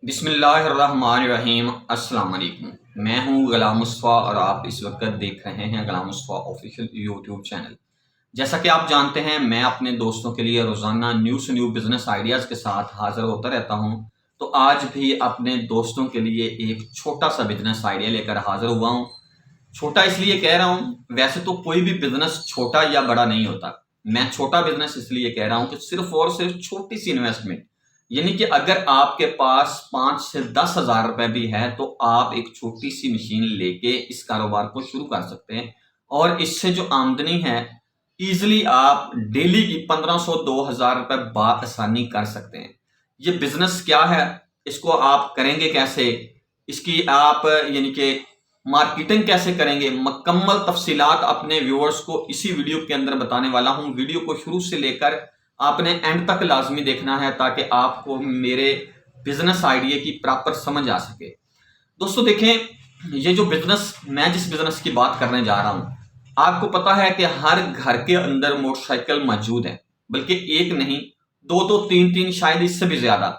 बिस्मिल्लाहिर्रहमानिर्रहीम। अस्सलाम वालेकुम। मैं हूं गुलाम मुस्तफ़ा और आप इस वक्त देख रहे हैं गुलाम मुस्तफ़ा ऑफिशियल यूट्यूब चैनल। जैसा कि आप जानते हैं, मैं अपने दोस्तों के लिए रोज़ाना न्यू से न्यू बिजनेस आइडियाज़ के साथ हाजिर होता रहता हूं। तो आज भी अपने दोस्तों के लिए एक छोटा सा बिजनेस आइडिया लेकर हाजिर हुआ हूं। छोटा इसलिए कह रहा हूं, वैसे तो कोई भी बिजनेस छोटा या बड़ा नहीं होता। मैं छोटा बिजनेस इसलिए कह रहा हूं कि सिर्फ और सिर्फ छोटी सी इन्वेस्टमेंट, यानी कि अगर आपके पास 5 से 10 हज़ार रुपए भी है तो आप एक छोटी सी मशीन लेके इस कारोबार को शुरू कर सकते हैं। और इससे जो आमदनी है, इजिली आप डेली की 1500 से 2000 रुपए आसानी कर सकते हैं। ये बिजनेस क्या है, इसको आप करेंगे कैसे, इसकी आप यानी कि मार्केटिंग कैसे करेंगे, मुकम्मल तफसीलात अपने व्यूअर्स को इसी वीडियो के अंदर बताने वाला हूं। वीडियो को शुरू से लेकर आपने एंड तक लाजमी देखना है ताकि आपको मेरे बिजनेस आइडिया की प्रॉपर समझ आ सके। दोस्तों देखें, ये जो बिजनेस, मैं जिस बिजनेस की बात करने जा रहा हूं, आपको पता है कि हर घर के अंदर मोटरसाइकिल मौजूद है। बल्कि एक नहीं, दो दो तीन तीन, शायद इससे भी ज्यादा।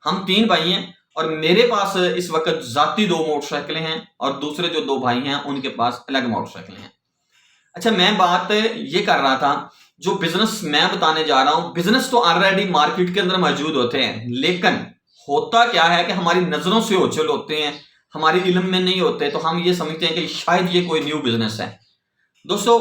हम 3 भाई हैं और मेरे पास इस वक्त जाती 2 मोटरसाइकिलें हैं और दूसरे जो 2 भाई हैं उनके पास अलग मोटरसाइकिलें हैं। अच्छा, मैं बात ये कर रहा था, जो बिजनेस मैं बताने जा रहा हूं, बिजनेस तो ऑलरेडी मार्केट के अंदर मौजूद होते हैं, लेकिन होता क्या है कि हमारी नजरों से ओझल होते हैं, हमारी इल्म में नहीं होते, तो हम ये समझते हैं कि शायद ये कोई न्यू बिजनेस है। दोस्तों,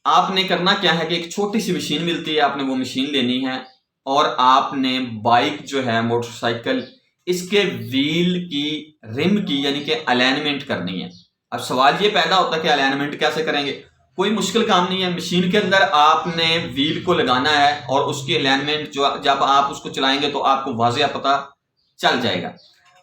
आपने करना क्या है कि एक छोटी सी मशीन मिलती है, आपने वो मशीन लेनी है और आपने बाइक जो है, मोटरसाइकिल, इसके व्हील की, रिम की यानी कि अलाइनमेंट करनी है। अब सवाल ये पैदा होता है कि अलाइनमेंट कैसे करेंगे। कोई मुश्किल काम नहीं है। मशीन के अंदर आपने व्हील को लगाना है और उसकी अलाइनमेंट जो, जब आप उसको चलाएंगे तो आपको वाज़ेह पता चल जाएगा।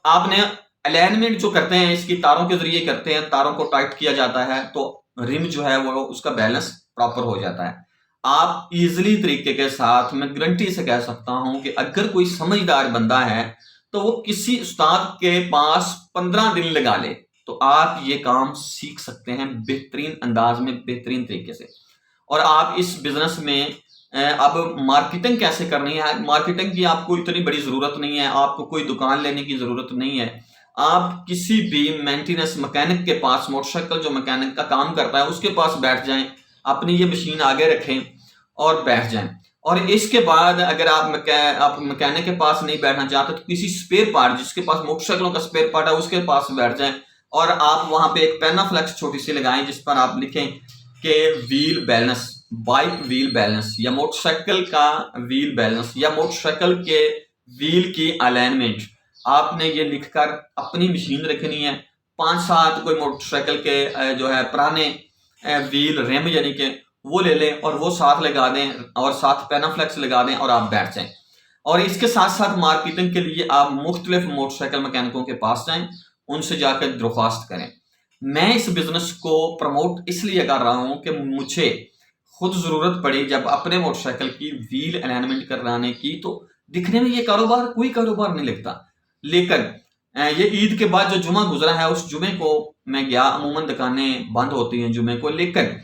आपने अलाइनमेंट जो करते हैं, इसकी तारों के जरिए करते हैं, तारों को टाइट किया जाता है तो रिम जो है वो उसका बैलेंस प्रॉपर हो जाता है। आप इजिली तरीके के साथ, मैं गारंटी से कह सकता हूं कि अगर कोई समझदार बंदा है तो वो किसी उस्ताद के पास 15 दिन लगा ले तो आप ये काम सीख सकते हैं बेहतरीन अंदाज में, बेहतरीन तरीके से। और आप इस बिजनेस में अब मार्केटिंग कैसे करनी है, मार्केटिंग की आपको इतनी बड़ी जरूरत नहीं है, आपको कोई दुकान लेने की जरूरत नहीं है। आप किसी भी मेंटेनेंस मैकेनिक के पास, मोटरसाइकिल जो मैकेनिक का काम करता है उसके पास बैठ जाएं, अपनी ये मशीन आगे रखें और बैठ जाएं। और इसके बाद अगर आप मैकेनिक के पास नहीं बैठना चाहते तो किसी स्पेयर पार्ट, जिसके पास मोटरसाइकिलों का स्पेयर पार्ट है, उसके पास बैठ जाएं और आप वहां पे एक पेना फ्लेक्स छोटी सी लगाएं जिस पर आप लिखें कि wheel balance, bike wheel balance, या मोटरसाइकिल का व्हील बैलेंस, या मोटरसाइकिल के व्हील की अलाइनमेंट। आपने ये लिखकर अपनी मशीन रखनी है। 5-7 कोई मोटरसाइकिल के जो है पुराने व्हील रेम यानी कि वो ले लें और वो साथ लगा दें और साथ पेनाफ्लेक्स लगा दें और आप बैठ जाएं। और इसके साथ साथ मार्केटिंग के लिए आप मुख्तलिफ मोटरसाइकिल मैकेनिकों के पास जाएं, उनसे जाकर दरख्वास्त करें। मैं इस बिजनेस को प्रमोट इसलिए कर रहा हूं कि मुझे खुद जरूरत पड़ी जब अपने मोटरसाइकिल की व्हील अलाइनमेंट कराने की, तो दिखने में ये कारोबार कोई कारोबार नहीं लगता। लेकिन ये ईद के बाद जो जुमा गुजरा है, उस जुमे को मैं गया, अमूमन दुकानें बंद होती हैं जुमे को, लेकिन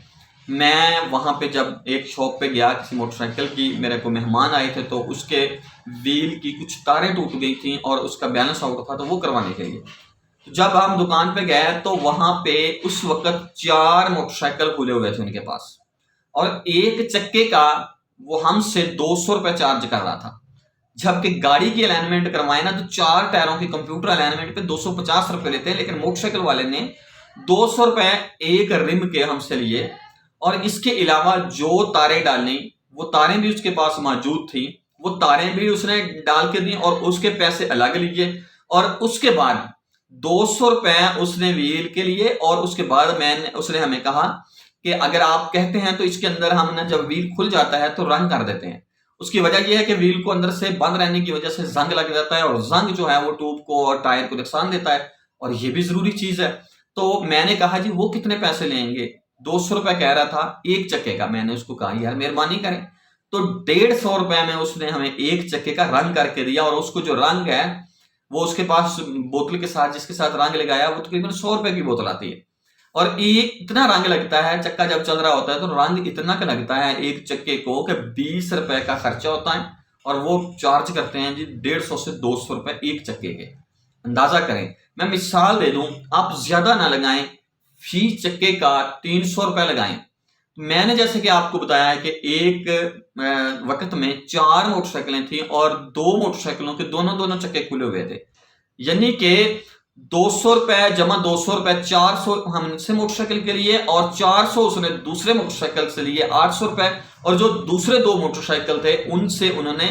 मैं वहां पे जब एक शॉप पे गया किसी मोटरसाइकिल की, मेरे को मेहमान आए थे तो उसके व्हील की कुछ तारें टूट गई थी और उसका बैलेंस आउट था, तो वो करवाने के लिए तो जब हम दुकान पे गए तो वहां पे उस वक्त 4 मोटरसाइकिल खुले हुए थे उनके पास, और एक चक्के का वो हमसे 200 रुपए चार्ज कर रहा था। जबकि गाड़ी की अलाइनमेंट करवाए ना तो 4 टायरों की कंप्यूटर अलाइनमेंट पे 250 रुपए लेते हैं, लेकिन मोटरसाइकिल वाले ने 200 रुपए एक रिम के हमसे लिए। और इसके अलावा जो तारें डालनी, वो तारें भी उसके पास मौजूद थी, वो तारें भी उसने डाल के दी और उसके पैसे अलग लिए। और उसके बाद 200 रुपए उसने व्हील के लिए, और उसके बाद उसने हमें कहा कि अगर आप कहते हैं तो इसके अंदर हम ना, जब व्हील खुल जाता है तो रंग कर देते हैं। उसकी वजह यह है कि व्हील को अंदर से बंद रहने की वजह से जंग लग जाता है और जंग जो है वो ट्यूब को और टायर को नुकसान देता है, और ये भी जरूरी चीज है। तो मैंने कहा जी वो कितने पैसे लेंगे, 200 रुपए कह रहा था एक चक्के का। मैंने उसको कहा यार मेहरबानी करें, तो 150 रुपए में उसने हमें एक चक्के का रंग करके दिया। और उसको जो रंग है वो उसके पास बोतल के साथ, जिसके साथ रंग लगाया, वो तकरीबन 100 रुपए की बोतल आती है। और ये इतना रंग लगता है, चक्का जब चल रहा होता है तो रंग इतना का लगता है एक चक्के को कि 20 रुपए का खर्चा होता है और वो चार्ज करते हैं जी 150 से 200 रुपए एक चक्के के। अंदाजा करें, मैं मिसाल दे दूं, आप ज्यादा ना लगाएं, फी चक्के का 300 रुपए लगाएं। मैंने जैसे कि आपको बताया है कि एक वक्त में 4 मोटरसाइकिलें थी और 2 मोटरसाइकिलों के दोनों दोनों चक्के खुले हुए थे, यानी कि 200 रुपए जमा 200 रुपए, 400 हमसे मोटरसाइकिल के लिए और 400 उसने दूसरे मोटरसाइकिल से लिए, 800 रुपए। और जो दूसरे 2 मोटरसाइकिल थे उनसे उन्होंने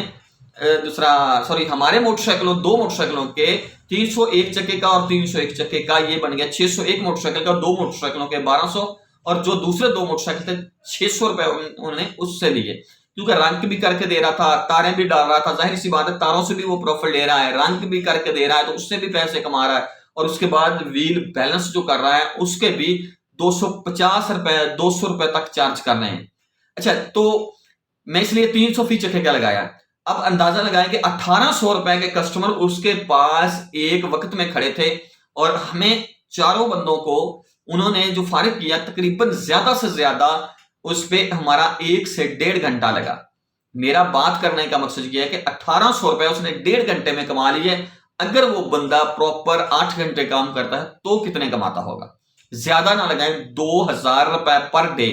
हमारे मोटरसाइकिलों 2 मोटरसाइकिलों के 300 एक चक्के का और 300 एक चक्के का, ये बन गया 600 एक मोटरसाइकिल का, 2 मोटरसाइकिलों के 1200। और जो दूसरे 2 मोटरसाइकिल थे 600 रुपए उन्होंने उससे लिए, क्योंकि रंग भी करके दे रहा था, तारें भी डाल रहा था, जाहिर सी बात है तारों से भी वो प्रॉफिट ले रहा है, रंग भी करके दे रहा है तो उससे भी पैसे कमा रहा है, और उसके बाद व्हील बैलेंस जो कर रहा है उसके भी 250 रुपए 200 रुपए तक चार्ज कर रहे हैं। अच्छा, तो मैं इसलिए 300 फी चक्के का लगाया। अब अंदाजा लगाएं कि 1800 रुपए के कस्टमर उसके पास एक वक्त में खड़े थे, और हमें चारों बंदों को उन्होंने जो फारिग किया तकरीबन ज्यादा से ज्यादा उस पे हमारा 1 से 1.5 घंटा लगा। मेरा बात करने का मकसद यह है कि 1800 रुपए उसने 1.5 घंटे में कमा लिए। अगर वो बंदा प्रॉपर 8 घंटे काम करता है तो कितने कमाता होगा? ज्यादा ना लगाएं, 2000 रुपए पर डे।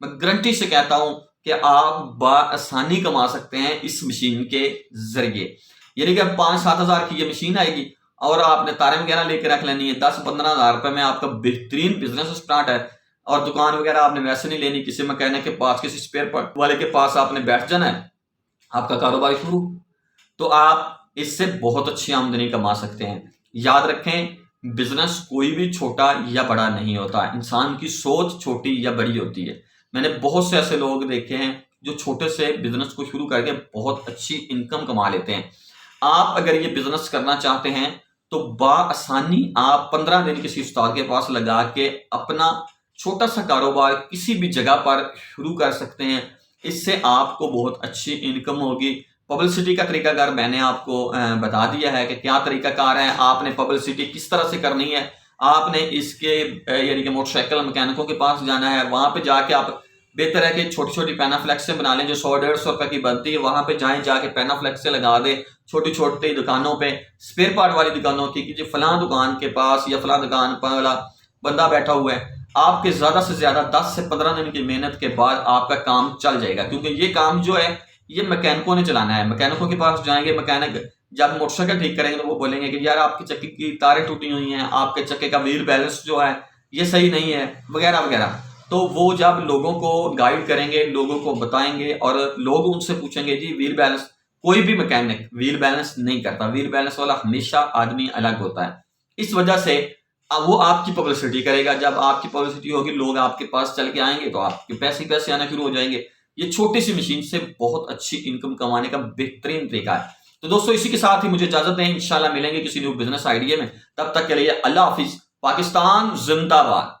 मैं गारंटी से कहता हूं कि आप बआसानी कमा सकते हैं इस मशीन के जरिए। यानी कि 5-7 हजार की ये मशीन आएगी और आपने तारें वगैरह लेकर रख लेनी है, 10-15 हजार रुपए में आपका बेहतरीन बिजनेस स्टार्ट है। और दुकान वगैरह आपने वैसे नहीं लेनी, किसी मैकेनिक के पास, किसी स्पेयर पार्ट वाले के पास आपने बैठ जाना है, आपका कारोबार शुरू। तो आप इससे बहुत अच्छी आमदनी कमा सकते हैं। याद रखें, बिजनेस कोई भी छोटा या बड़ा नहीं होता, इंसान की सोच छोटी या बड़ी होती है। मैंने बहुत से ऐसे लोग देखे हैं जो छोटे से बिजनेस को शुरू करके बहुत अच्छी इनकम कमा लेते हैं। आप अगर ये बिजनेस करना चाहते हैं तो बआसानी आप 15 दिन किसी उस्ताद के पास लगा के अपना छोटा सा कारोबार किसी भी जगह पर शुरू कर सकते हैं। इससे आपको बहुत अच्छी इनकम होगी। पब्लिसिटी का तरीकाकार मैंने आपको बता दिया है कि क्या तरीकाकार है, आपने पब्लिसिटी किस तरह से करनी है। आपने इसके यानी कि मोटरसाइकिल मैकेनिकों के पास जाना है, वहां पे जाके आप बेहतर है कि छोटी छोटी पेनाफ्लेक्स से बना लें जो 100-150 रुपए की बनती है, वहां पे जाएं, जाके पेनाफ्लेक्स से लगा दे छोटी छोटी दुकानों पे, स्पेयर पार्ट वाली दुकानों की, कि जो फलां दुकान के पास या फलां दुकान वाला बंदा बैठा हुआ है। आपके ज्यादा से ज्यादा 10 से 15 दिन की मेहनत के बाद आपका काम चल जाएगा, क्योंकि ये काम जो है ये मैकेनिकों ने चलाना है। मैकेनिकों के पास जाएंगे, मैकेनिक जब मोटरसाइकिल ठीक करेंगे तो वो बोलेंगे कि यार आपके चक्के की तारें टूटी हुई हैं, आपके चक्के का व्हील बैलेंस जो है ये सही नहीं है, वगैरह वगैरह। तो वो जब लोगों को गाइड करेंगे, लोगों को बताएंगे, और लोग उनसे पूछेंगे जी व्हील बैलेंस, कोई भी मैकेनिक व्हील बैलेंस नहीं करता, व्हील बैलेंस वाला हमेशा आदमी अलग होता है। इस वजह से अब वो आपकी पब्लिसिटी करेगा। जब आपकी पब्लिसिटी होगी, लोग आपके पास चल के आएंगे तो आपके पैसे पैसे आना शुरू हो जाएंगे। ये छोटी सी मशीन से बहुत अच्छी इनकम कमाने का बेहतरीन तरीका है। तो दोस्तों, इसी के साथ ही मुझे इजाजत दें, इंशाल्लाह मिलेंगे किसी न्यू बिजनेस आइडिया में। तब तक के लिए अल्लाह हाफिज। पाकिस्तान जिंदाबाद।